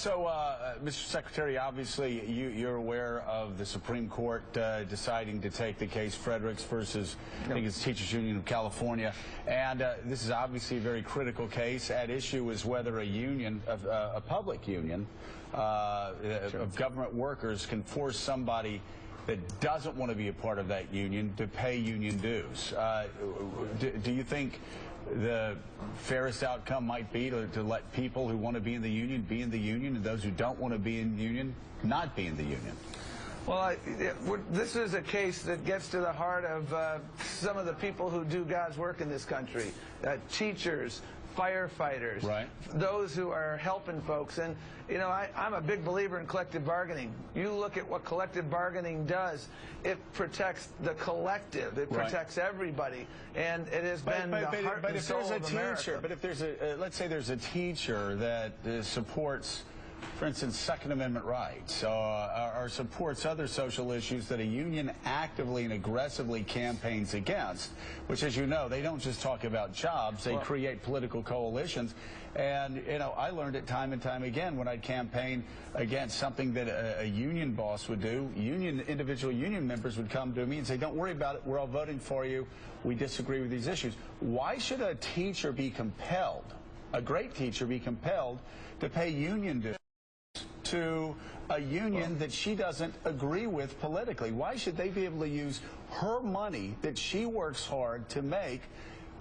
So, Mr. Secretary, obviously you're aware of the Supreme Court deciding to take the case Friedrichs versus, I think it's Teachers Union of California, and this is obviously a very critical case. At issue is whether a union, a public union of government workers can force somebody that doesn't want to be a part of that union to pay union dues. Do you think the fairest outcome might be to let people who want to be in the union, and those who don't want to be in the union not be in the union? Well, this is a case that gets to the heart of some of the people who do God's work in this country, teachers, firefighters, right, those who are helping folks. And, you know, I'm a big believer in collective bargaining. You look at what collective bargaining does. It protects the collective. It protects everybody. And it has been the heart and soul of America. But if there's a, let's say there's a teacher that supports, for instance, Second Amendment rights, or supports other social issues that a union actively and aggressively campaigns against, which, as you know, they don't just talk about jobs, they create political coalitions. And, you know, I learned it time and time again when I'd campaign against something that a union boss would do. Individual union members would come to me and say, don't worry about it, we're all voting for you, we disagree with these issues. Why should a teacher be compelled, a great teacher be compelled, to pay union dues to a union that she doesn't agree with politically? Why should they be able to use her money that she works hard to make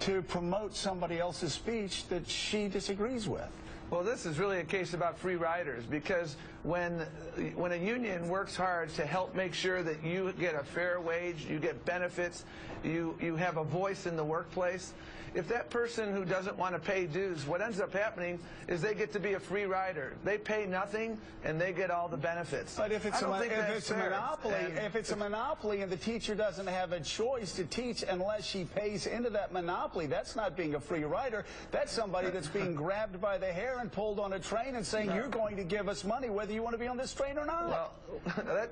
to promote somebody else's speech that she disagrees with? Well, this is really a case about free riders, because when a union works hard to help make sure that you get a fair wage, you get benefits, you have a voice in the workplace, if that person who doesn't want to pay dues, what ends up happening is they get to be a free rider. They pay nothing and they get all the benefits. But if it's a monopoly and the teacher doesn't have a choice to teach unless she pays into that monopoly, that's not being a free rider. That's somebody that's being grabbed by the hair and pulled on a train and saying, you're going to give us money whether you want to be on this train or not. Well,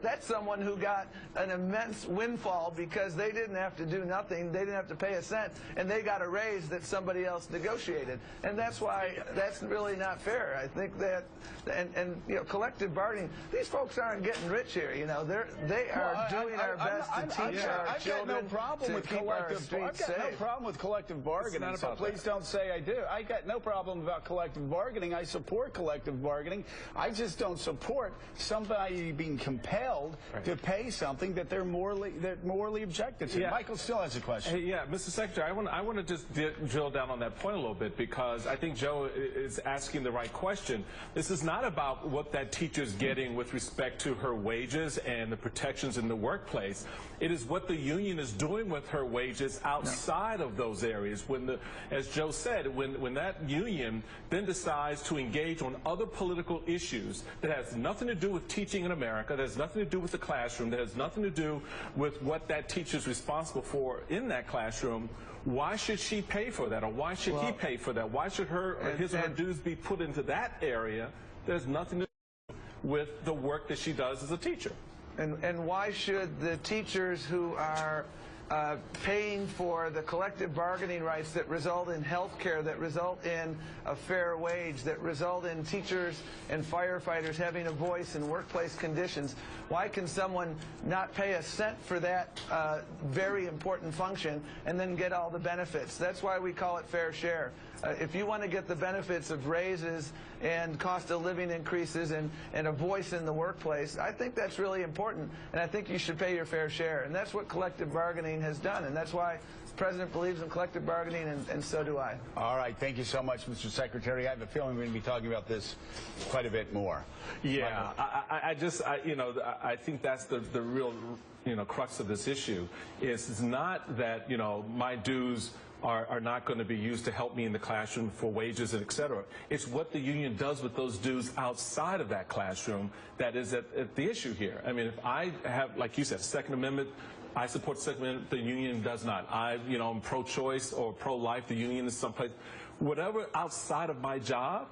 that's someone who got an immense windfall because they didn't have to do nothing, they didn't have to pay a cent, and they got a raise that somebody else negotiated. And that's why that's really not fair. I think that, and you know, collective bargaining, these folks aren't getting rich here. You know, they are doing our best to teach our children to keep our streets safe. I've got no problem with collective bargaining, so please don't say I do. I got no problem about collective bargaining. I support collective bargaining. I just don't support somebody being compelled to pay something that they're morally objected to. Michael still has a question. Hey, yeah, Mr. Secretary, I want to just drill down on that point a little bit, because I think Joe is asking the right question. This is not about what that teacher's getting with respect to her wages and the protections in the workplace. It is what the union is doing with her wages outside of those areas. As Joe said, when that union then decides to engage on other political issues that has nothing to do with teaching in America, that has nothing to do with the classroom, that has nothing to do with what that teacher is responsible for in that classroom, why should she pay for that, or why should he pay for that? Why should his or her dues be put into that area that has nothing to do with the work that she does as a teacher? And why should the teachers who are paying for the collective bargaining rights that result in health care, that result in a fair wage, that result in teachers and firefighters having a voice in workplace conditions, why can someone not pay a cent for that very important function and then get all the benefits? That's why we call it fair share. If you want to get the benefits of raises and cost of living increases and a voice in the workplace, I think that's really important, and I think you should pay your fair share. And that's what collective bargaining has done, and that's why the President believes in collective bargaining, and so do I. All right. Thank you so much, Mr. Secretary. I have a feeling we're going to be talking about this quite a bit more. Yeah, I think that's the real, crux of this issue. It's not that, my dues are not going to be used to help me in the classroom for wages and et cetera. It's what the union does with those dues outside of that classroom that is at the issue here. I mean, if I have, like you said, Second Amendment, I support the Second Amendment, the union does not. I'm pro-choice or pro-life, the union is someplace. Whatever outside of my job,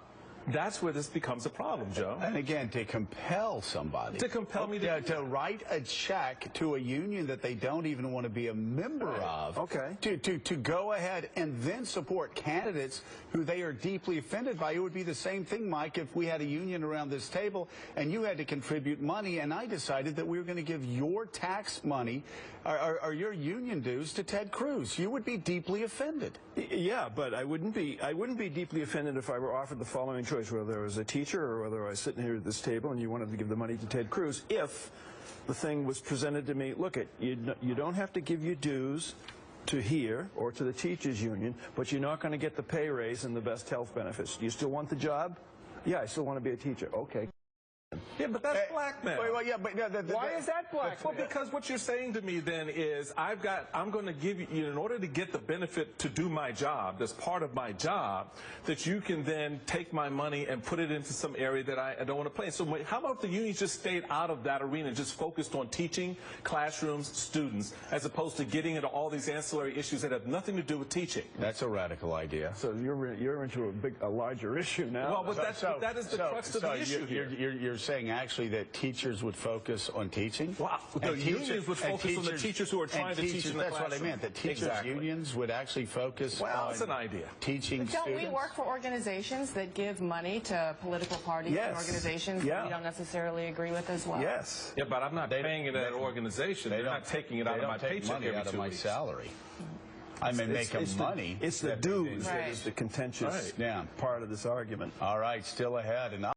that's where this becomes a problem, Joe. And again, to compel somebody. To compel me to write a check to a union that they don't even want to be a member of. Okay. To go ahead and then support candidates who they are deeply offended by. It would be the same thing, Mike, if we had a union around this table and you had to contribute money and I decided that we were going to give your tax money or your union dues to Ted Cruz. You would be deeply offended. Yeah, but I wouldn't be deeply offended if I were offered the following choice, whether I was a teacher or whether I was sitting here at this table and you wanted to give the money to Ted Cruz. If the thing was presented to me, look, you don't have to give your dues to here or to the teachers union, but you're not going to get the pay raise and the best health benefits. Do you still want the job? Yeah, I still want to be a teacher. Okay. Yeah, but that's blackmail. Well, yeah, but why is that blackmail? Well, because what you're saying to me then is I'm going to give you, in order to get the benefit to do my job, that's part of my job, that you can then take my money and put it into some area that I don't want to play in. So how about if the unions just stayed out of that arena and just focused on teaching, classrooms, students, as opposed to getting into all these ancillary issues that have nothing to do with teaching? That's a radical idea. So you're into a larger issue now. Well, but that is the crux of the issue here. You're saying actually that teachers would focus on teaching? Well, the unions would focus on the teachers who are trying to teach in the classroom. That's what I meant, that teachers' unions would actually focus on it's an idea. Teaching but don't students. we work for organizations that give money to political parties and organizations that we don't necessarily agree with as well? Yes. Yeah, but I'm not paying it at an organization. They're not taking it out of my paycheck money every out of 2 my weeks. salary. I may make them money. It's the dues that is the contentious Yeah. part of this argument. All right, still ahead. And